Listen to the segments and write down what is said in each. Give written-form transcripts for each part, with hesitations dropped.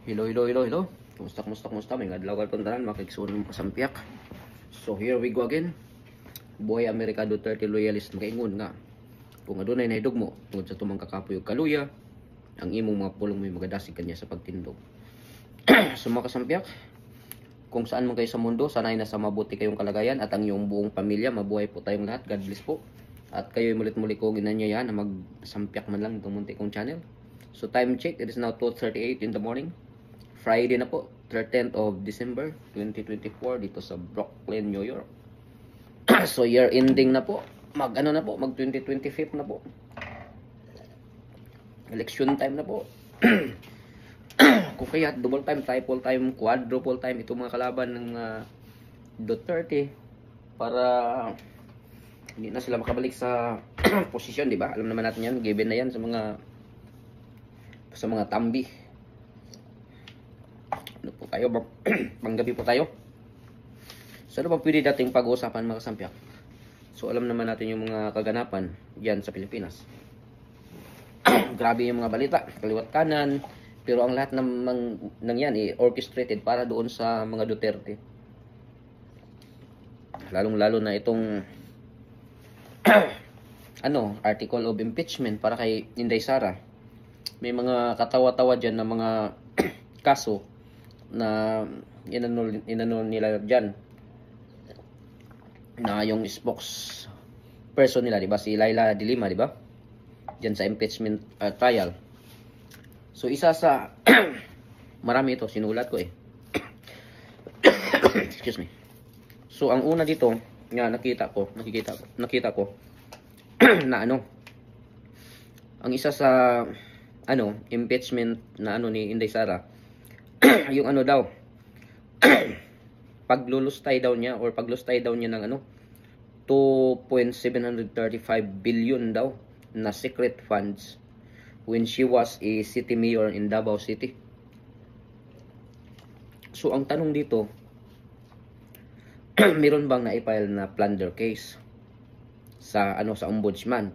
Hello. Kumusta? May adlaw ka puntanan, makikisunan mo kasampiak. So here we go again. Boy America Duterte loyalist makaingon nga. Kung adunay nahidog mo tungod sa tumang kakapoy og kaluya, ang imong mga pulong may magadasig kanya sa pagtindog. So mga kasampiak, kung saan man kayo sa mundo, sanay na sa mabuti kayong kalagayan at ang iyong buong pamilya, mabuhay po tayong lahat. God bless po. At kayo mulit-muli kong inanyayahan na magsampiak man lang itong munti kong channel. So time check, it is now 2:38 in the morning. Friday na po, 13th of December 2024 dito sa Brooklyn, New York. So year ending na po. Mag 2025 na po. Election time na po. Kung kaya double time, triple time, quadruple time itong mga kalaban ng Duterte para hindi na sila makabalik sa posisyon, di ba? Alam naman natin yan, given na yan sa mga tambi. Ano po tayo? Panggabi po tayo. So ano ba pwede dating pag-uusapan mga kasampiak? So alam naman natin yung mga kaganapan diyan sa Pilipinas. Grabe yung mga balita, kaliwat kanan, pero ang lahat ng yan orchestrated para doon sa mga Duterte. Lalong-lalo na itong article of impeachment para kay Inday Sara. May mga katawa-tawa diyan na mga kaso na inanol nila diyan. Na yung spokesperson nila, di ba? Si Laila de Lima, di ba? Diyan sa impeachment trial. So isa sa marami ito, sinulat ko eh. Excuse me. So ang una dito, nga nakita ko na ang isa sa impeachment na ni Inday Sara, yung daw paglulustay daw niya ng 2.735 billion daw na secret funds when she was a city mayor in Davao City. So ang tanong dito, meron bang naipile na plunder case sa sa ombudsman?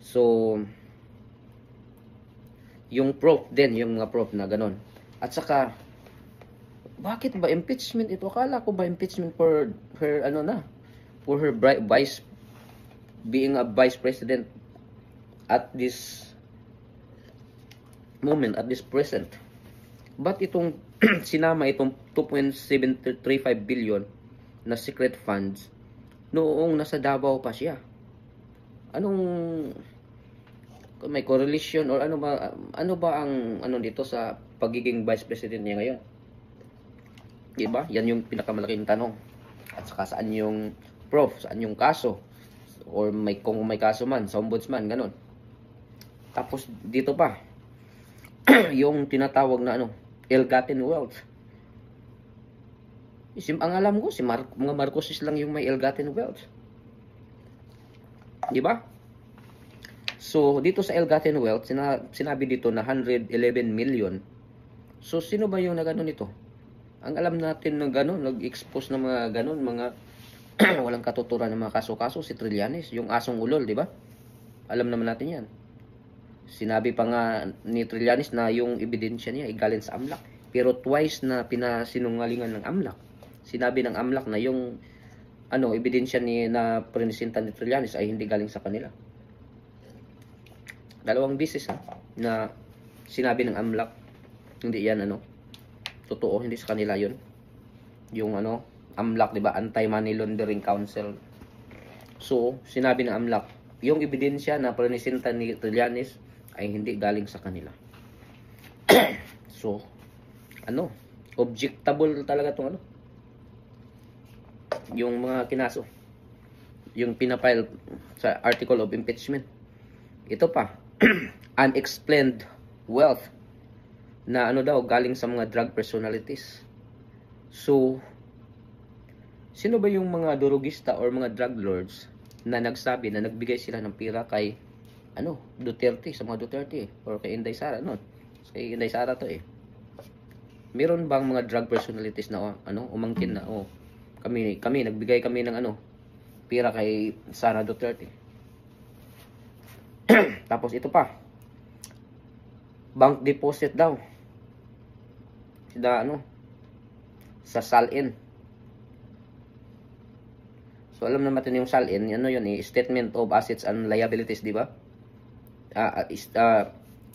So yung mga proof na ganon. At saka bakit ba impeachment ito? Akala ko ba impeachment for her for her being a vice president at this moment, at this present. But itong sinama itong 2.735 billion na secret funds noong nasa Davao pa siya. May correlation or ano ba ang dito sa pagiging vice president niya ngayon? Diba? Yan yung pinakamalaking tanong. At saka saan yung proof, saan yung kaso, or kung may kaso man sa ombudsman, ganun. Tapos dito pa yung tinatawag na ill-gotten wealth. Ang alam ko mga Marcoses lang yung may ill-gotten wealth. Diba? So dito sa ill-gotten wealth, sinabi dito na 111 million. So sino ba yung nagano nito? Ang alam natin na gano'n, nag-expose ng mga gano'n, mga walang katuturan ng mga kaso-kaso, si Trillanes, yung asong ulol, di ba? Alam naman natin yan. Sinabi pa nga ni Trillanes na yung ebidensya niya ay galing sa AMLAC. Pero twice na pinasinungalingan ng AMLAC. Sinabi ng AMLAC na yung ebidensya na prinisinta ni Trillanes ay hindi galing sa kanila. Dalawang beses na sinabi ng AMLAC, hindi yan totoo, hindi sa kanila yun. Yung AMLAC, di ba? Anti-Money Laundering Council. So, sinabi ng AMLAC, yung ebidensya na prinisinta ni Trillanes ay hindi galing sa kanila. So, objectable talaga itong yung mga kinaso. Yung pinapile sa article of impeachment. Ito pa, unexplained wealth na galing sa mga drug personalities. So, sino ba yung mga durugista or mga drug lords na nagsabi na nagbigay sila ng pira kay Duterte, sa mga Duterte or kay Inday Sara kay Inday Sara to meron bang mga drug personalities na umangkin na kami nagbigay kami ng pira kay Sara Duterte? Tapos ito pa, bank deposit daw na ano, sa SALN. So alam naman natin yung SALN, ano yun eh, Statement of Assets and Liabilities, di ba?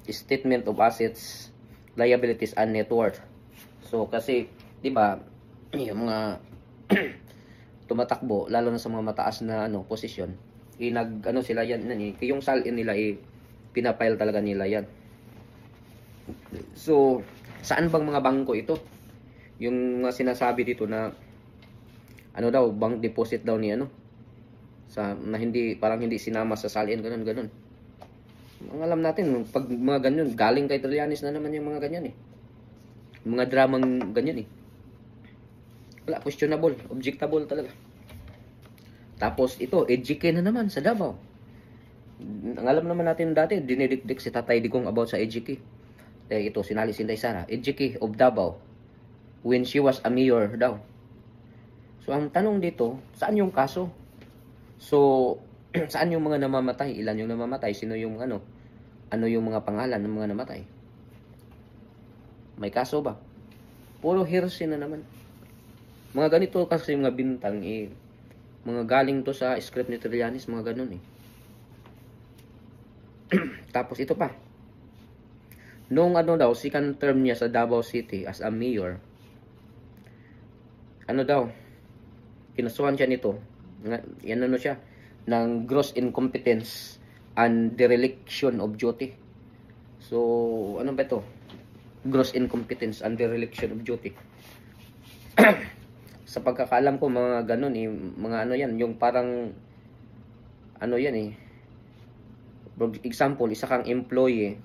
Statement of Assets, Liabilities and Net Worth. So kasi, di ba, yung mga tumatakbo, lalo na sa mga mataas na ano, posisyon, ano sila yan, yung SALN nila pinapile talaga nila yan. So, saan bang mga bangko ito? Yung mga sinasabi dito na ano daw, bank deposit daw ni ano, sa na hindi, parang hindi sinama sa SALN, ganun. Ang alam natin, pag mga ganyan, galing kay Trillanes na naman yung mga ganyan eh. Mga dramang ganyan eh. Wala, questionable, objectable talaga. Tapos ito, EJK na naman sa Davao. Ang alam naman natin dati, dinidikdik si Tatay Digong about sa EJK. Ito, sinali si Inday Sara, EJK of Davao, when she was a mayor daw. So, ang tanong dito, saan yung kaso? So, saan yung mga namamatay? Ilan yung namamatay? Sino yung ano yung mga pangalan ng mga namatay? May kaso ba? Puro hearsay na naman. Mga ganito kasi mga bintang mga galing to sa script ni Trillanes, mga ganun eh. Tapos ito pa. Noong ano daw, second term niya sa Davao City as a mayor, ano daw, kinasuhan siya nito. Yan ano siya, ng gross incompetence and dereliction of duty. So, ano ba ito? Gross incompetence and dereliction of duty. Sa pagkakaalam ko, mga ganun eh, mga ano yan, yung parang, ano yan eh, for example, isa kang employee,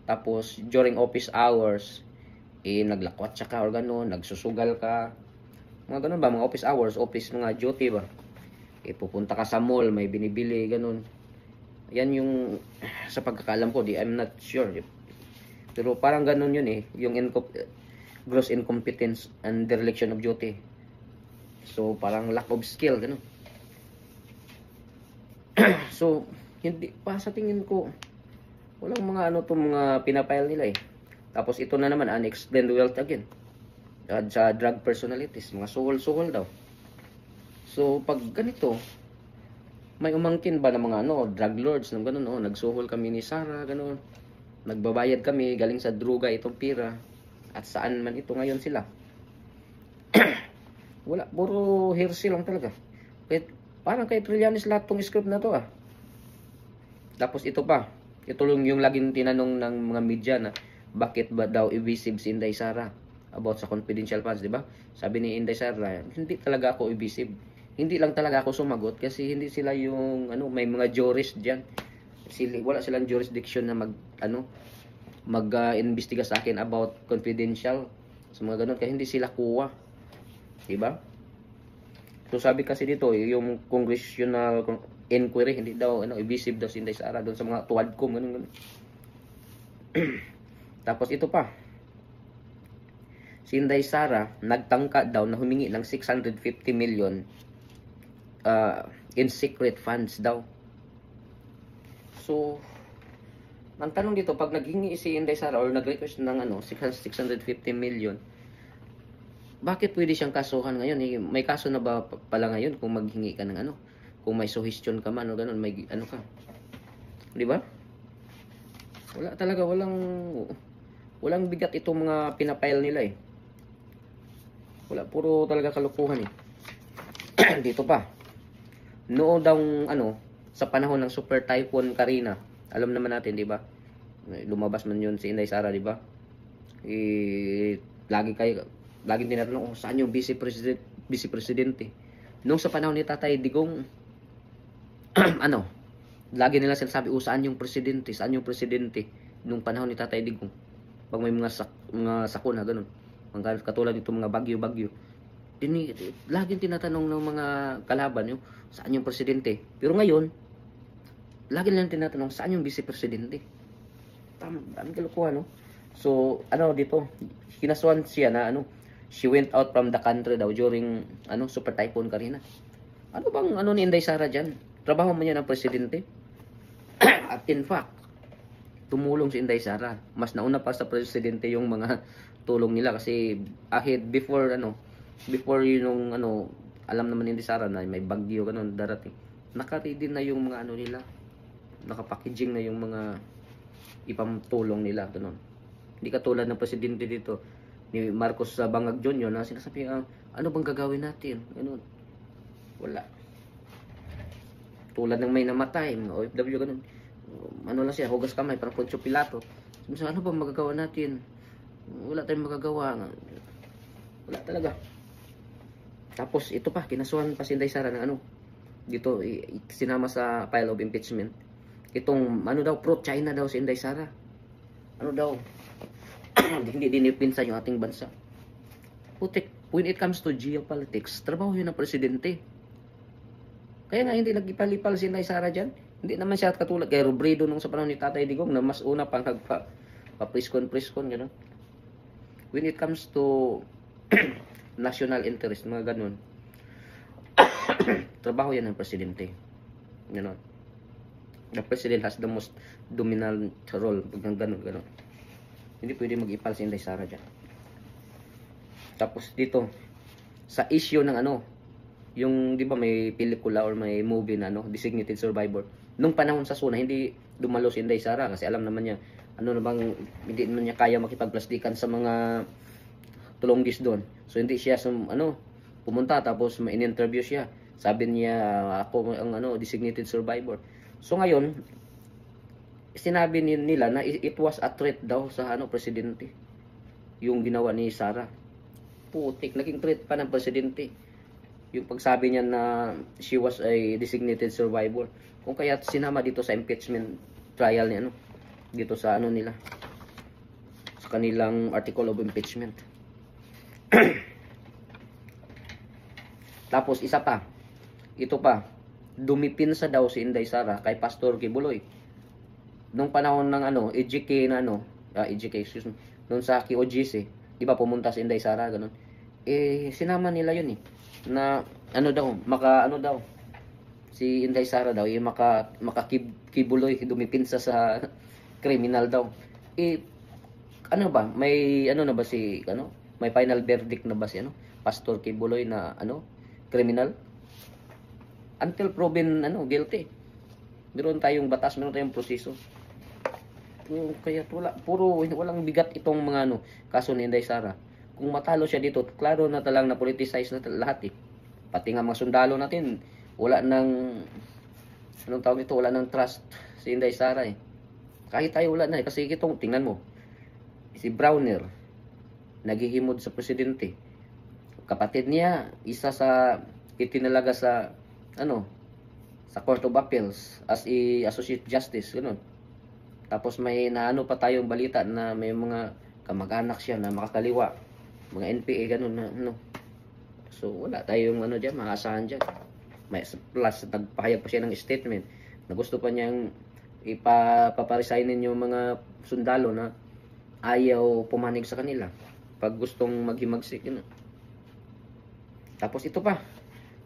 tapos during office hours, naglakwat siya ka or ganun, nagsusugal ka, mga ganun ba, mga office hours, office mga duty ba, pupunta ka sa mall, may binibili, ganun. Yan yung, sa pagkakaalam ko, I'm not sure. Pero parang ganun yun eh, yung gross incompetence and dereliction of duty. So, parang lack of skill, ganun. So, hindi pa sa tingin ko, walang mga ano itong mga pinapile nila eh. Tapos ito na naman, unexplained wealth again. At sa drug personalities, mga suhol-suhol daw. So, pag ganito, may umangkin ba ng mga ano, drug lords, ng ganun, oh, nagsuhol kami ni Sara, ganun. Nagbabayad kami, galing sa druga itong pira. At saan man ito ngayon sila. Wala, puro hearsay lang talaga. Parang kay Trillanes lahat tong script na to ah. Tapos ito pa, ito yung laging tinanong ng mga media na bakit ba daw evasive si Inday Sara about sa confidential funds, di ba? Sabi ni Inday Sara, hindi talaga ako evasive. Hindi lang talaga ako sumagot kasi hindi sila yung ano, may mga jurist diyan. Wala silang jurisdiction na mag-imbestiga sa akin about confidential. So mga ganun, kaya hindi sila kuha. Diba? So sabi kasi dito, yung congressional inquiry, hindi daw, evasive daw si Inday Sara doon sa mga tuwadcom, ganun. Tapos ito pa. Si Inday Sara, nagtangka daw na humingi ng 650 million in secret funds daw. So, ang tanong dito, pag naghingi si Inday Sara or nag-request ng 650 million, bakit pwede siyang kasuhan ngayon? May kaso na ba pala ngayon kung maghingi ka ng kung may suggestion ka man o ganun, may ka. Di ba? Wala talaga, walang bigat itong mga pinapile nila eh. Wala, puro talaga kalukuhan eh. Dito pa. Noon daw sa panahon ng Super Typhoon Karina, alam naman natin, di ba? Lumabas man yun si Inday Sara, di ba? Laging tinatanong, saan yung vice presidente? Nung sa panahon ni Tatay Digong, lagi nila sinasabi, saan yung presidente? Saan yung presidente? Nung panahon ni Tatay Digong. Pag may mga sakuna, ganun. Katulad nito mga bagyo-bagyo. Laging tinatanong ng mga kalaban nyo, saan yung presidente? Pero ngayon, lagi nilang tinatanong, saan yung vice presidente? Dami kalukuhan, no? So, dito, kinasuhan siya na, she went out from the country daw during, Super Typhoon Karina. Ano bang, ni Inday Sara dyan? Trabaho man yan ng presidente? At in fact, tumulong si Inday Sara. Mas nauna pa sa presidente yung mga tulong nila kasi ahead before yung alam naman ni Inday Sara na may bagyo ganun darating. Naka-ready na yung mga nila. Naka-packaging na yung mga ipamtulong nila ganun. Hindi katulad ng presidente dito ni Marcos sa Bangag Jr. na sinasabi ano bang gagawin natin? Ganun. Wala. Tulad ng may namatay, OFW ganun. Ano lang siya, hugas kamay, parang Poncio Pilato. So, ano ba magagawa natin? Wala tayong magagawa. Wala talaga. Tapos, ito pa, kinasuhan pa si Inday Sara ng dito, sinama sa file of impeachment. Itong, pro-China daw si Inday Sara. Hindi dinipinsan yung ating bansa. Putik, when it comes to geopolitics, trabaho yun ng presidente. Kaya nga, hindi nagipalipal si Inday Sara dyan. Hindi naman siya katulad kay Robredo nung sa panahon ni Tatay Digong na mas una pang nagpa-priskon, gano'n. When it comes to national interest, mga gano'n, trabaho yan ng presidente. Gano'n. The president has the most dominant role pag gano'n. Hindi pwede mag-ipal si Inday Sara dyan. Tapos dito, sa issue ng yung di ba may pelikula or may movie na Designated Survivor. Nung panahon sa SUNA, hindi dumalo si Inday Sara kasi alam naman niya hindi naman niya kaya makipagplastikan sa mga tulonggis doon. So hindi siya pumunta tapos ma-interview siya. Sabi niya ako ang designated survivor. So ngayon sinabi nila na it was a threat daw sa presidente. Yung ginawa ni Sara. Putik, naging threat pa ng presidente. Yung pagsabi niya na she was a designated survivor. Kung kaya sinama dito sa impeachment trial ni dito sa nila. Sa kanilang article of impeachment. Tapos isa pa. Ito pa. Dumipinsa daw si Inday Sara kay Pastor Kibuloy. Nung panahon ng EJK na EJK, excuse me. Nung sa QOGC, di ba pumunta si Inday Sara ganun. Sinama nila yun na si Inday Sara daw yung makakibuloy dumipinsa sa criminal daw. May na ba si may final verdict na ba si Pastor Kibuloy na criminal? Until proven guilty. Meron tayong batas, meron tayong proseso. Kaya walang bigat itong mga kaso ni Inday Sara. Kung matalo siya dito, klaro na talang na politicize na lahat Pati nga mga sundalo natin, wala nang wala nang trust si Inday Sara Kahit tayo wala na kasi tingnan mo. Si Browner naghihimod sa presidente. Kapatid niya, isa sa itinalaga sa sa Court of Appeals as Associate Justice, gano'n. Tapos may pa tayong balita na may mga kamag-anak siya na makakaliwa, mga NPA, gano'n na So wala tayong diyan, maasahan diyan. May plus nagpahayag pa siya ng statement na gusto pa niyang ipaparesignin yung mga sundalo na ayaw pumanig sa kanila pag gustong maghimagsik Tapos ito pa,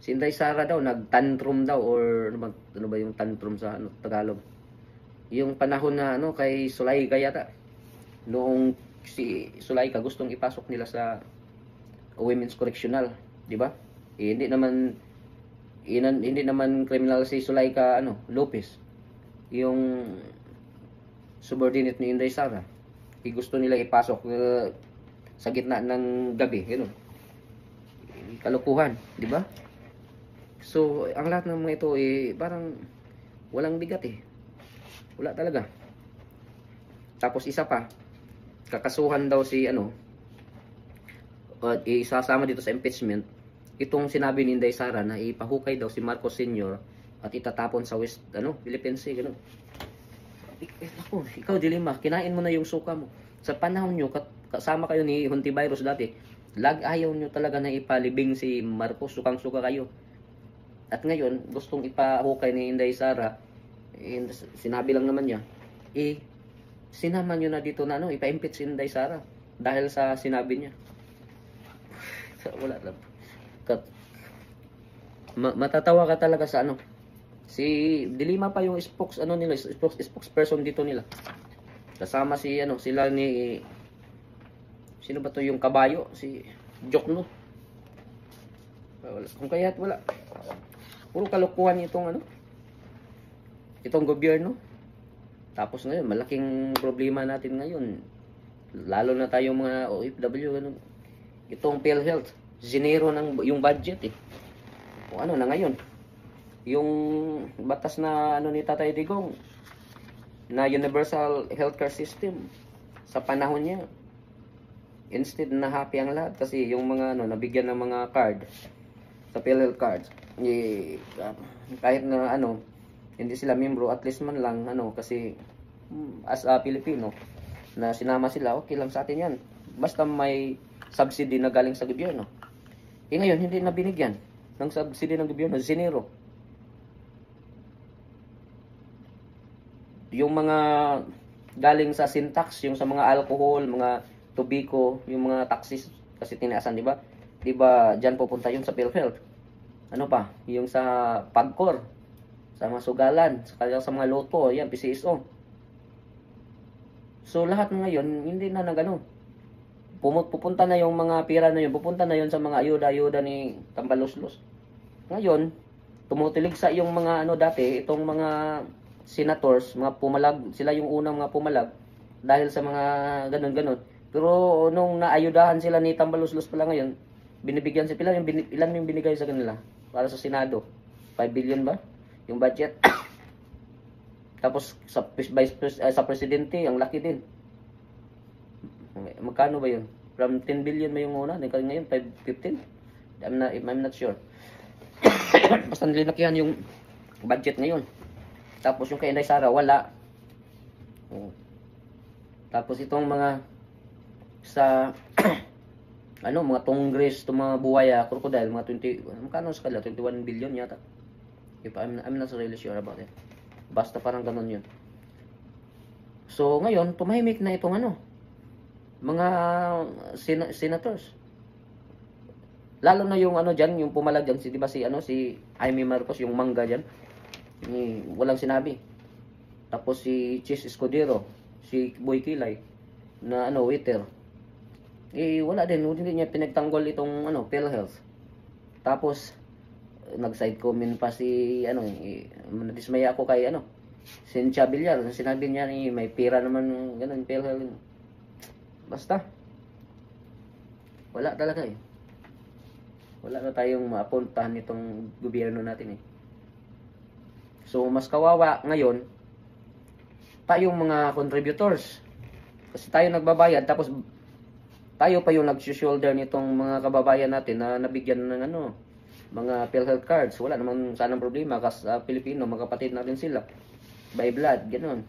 si Inday Sara daw nagtantrum daw or ano ba yung tantrum sa Tagalog? Yung panahon na kay Sulaika yata. Noong si Sulaika gustong ipasok nila sa Women's Correctional, di ba? Hindi naman criminal si Sulaika Lopez. Yung subordinate ni Inday Sara. Gusto nila ipasok sa gitna ng gabi, gano'n. Kalukuhan, di ba? So, ang lahat ng mga ito parang walang bigat Wala talaga. Tapos isa pa, kakasuhan daw si isasama dito sa impeachment itong sinabi ni Inday Sara na ipahukay daw si Marcos Sr. at itatapon sa West Philippines gano'n. Ikaw Dilima, kinain mo na yung suka mo. Sa panahon nyo, kasama kayo ni Hontivirus dati, ayaw nyo talaga na ipalibing si Marcos, sukang-suka kayo. At ngayon, gustong ipahukay ni Inday Sara, sinabi lang naman niya, sinama nyo na dito na ipa-impeach si Inday Sara dahil sa sinabi niya. Wala lang. Matatawa ka talaga sa si Dilima pa yung spokesperson dito nila. Kasama si ano, sila ni sino ba to yung kabayo? Si Jokno. Wala. Kung kaya't wala. Puro kalokohan itong ano. Itong gobyerno. Tapos ngayon, malaking problema natin ngayon. Lalo na tayong mga OFW, ganun. Itong PhilHealth, zinero ng yung budget eh. O ano na ngayon? Yung batas na ano ni Tatay Digong na universal healthcare system sa panahon niya. Instead na happy ang lahat kasi yung mga ano nabigyan ng mga card sa PhilHealth cards. Kahit na ano hindi sila membro at least man lang ano kasi as a Pilipino na sinama sila okay lang sa atin yan. Basta may subsidy na galing sa gobyerno. Ngayon hindi na binigyan ng subsidy ng gobyerno, zinero. Yung mga galing sa sin tax, yung sa mga alcohol, mga tobacco, yung mga taxes kasi tinaasan, di ba? Di ba diyan pupunta yun sa PhilHealth? Ano pa? Yung sa Pagcor, sa mga sugalan, sa mga loto, yan, PCSO. So lahat ngayon, hindi na nagano. Pupunta na yung mga pira na yun, pupunta na yun sa mga ayuda-ayuda ni Tambaluslos. Ngayon, tumutilig sa yung mga ano dati, itong mga senators, mga pumalag, sila yung unang mga pumalag dahil sa mga ganun-ganun. Pero nung naayudahan sila ni Tambaluslos pala ngayon, binibigyan sila ilan yung binigay sa kanila para sa Senado? 5 billion ba? Yung budget. Tapos sa presidente, ang laki din. Magkano ba yun? From 10 billion ba yung una? Ngayon 15? I'm not sure. Basta nilinakihan yung budget ngayon. Tapos yung kay Inday Sara, wala. Tapos itong mga sa ano, mga Congress, itong mga buhaya, crocodile, mga 20, magkano sa kanila? 21 billion yata. If I'm not really sure about it. Basta parang ganun yun. So ngayon, tumahimik na itong ano, mga senators. Lalo na yung ano dyan, yung pumalag dyan, di ba si Jaime Marcos, yung mangga dyan. Walang sinabi. Tapos si Chis Escudero, si Boy Kilay, na ano, waiter. Wala din, hindi niya pinagtanggol itong ano, PhilHealth. Tapos, nag-side comment pa si, nadismaya ako kay, Cynthia Villar. Sinabi niya, may pira naman, ganun, PhilHealth. Basta. Wala talaga eh. Wala na tayong maapuntahan itong gobyerno natin eh. So, mas kawawa ngayon, tayong mga contributors. Kasi tayo nagbabayad, tapos tayo pa yung nag-shoulder nitong mga kababayan natin na nabigyan ng mga PhilHealth cards. Wala naman sanang problema kasi Pilipino, magkapatid natin sila. By blood, gano'n.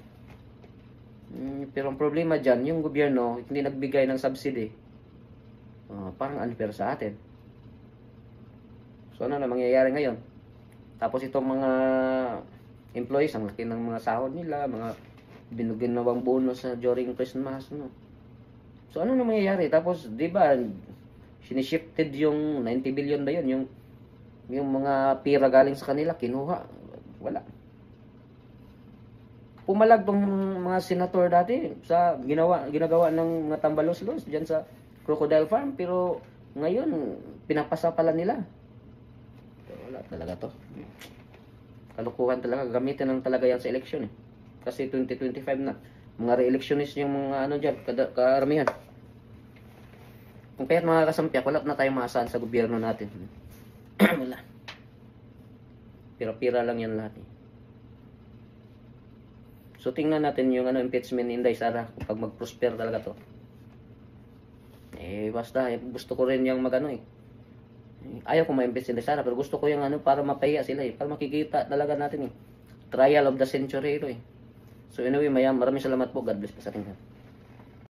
Pero ang problema dyan, yung gobyerno, hindi nagbigay ng subsidy. Parang unfair sa atin. So, ano na mangyayari ngayon? Tapos itong mga employees, ang laki ng mga sahod nila, mga binuginawang bonus during Christmas, no? So ano na mangyayari? Tapos, di ba, sinishifted yung 90 billion na yun, yung mga pira galing sa kanila, kinuha. Wala. Pumalag tong mga senator dati sa ginagawa ng mga tambalos-los dyan sa Crocodile Farm, pero ngayon, pinapasa pala nila. Wala talaga to. Kalukuhan talaga, gamitin lang talaga yan sa eleksyon eh. Kasi 2025 na, mga re-electionist yung mga dyan, karamihan. Kung kaya't mga kasampiak, wala na tayong maasahan sa gobyerno natin. Wala. Pira-pira lang yan lahat eh. So tingnan natin yung impeachment ni Inday Sara pag mag-prosper talaga to. Basta, gusto ko rin yung ayaw ko ma-impeach si Inday Sara, pero gusto ko yung para mapahiya sila para makikita talaga natin Trial of the century ito So anyway, maraming salamat po. God bless po sa ating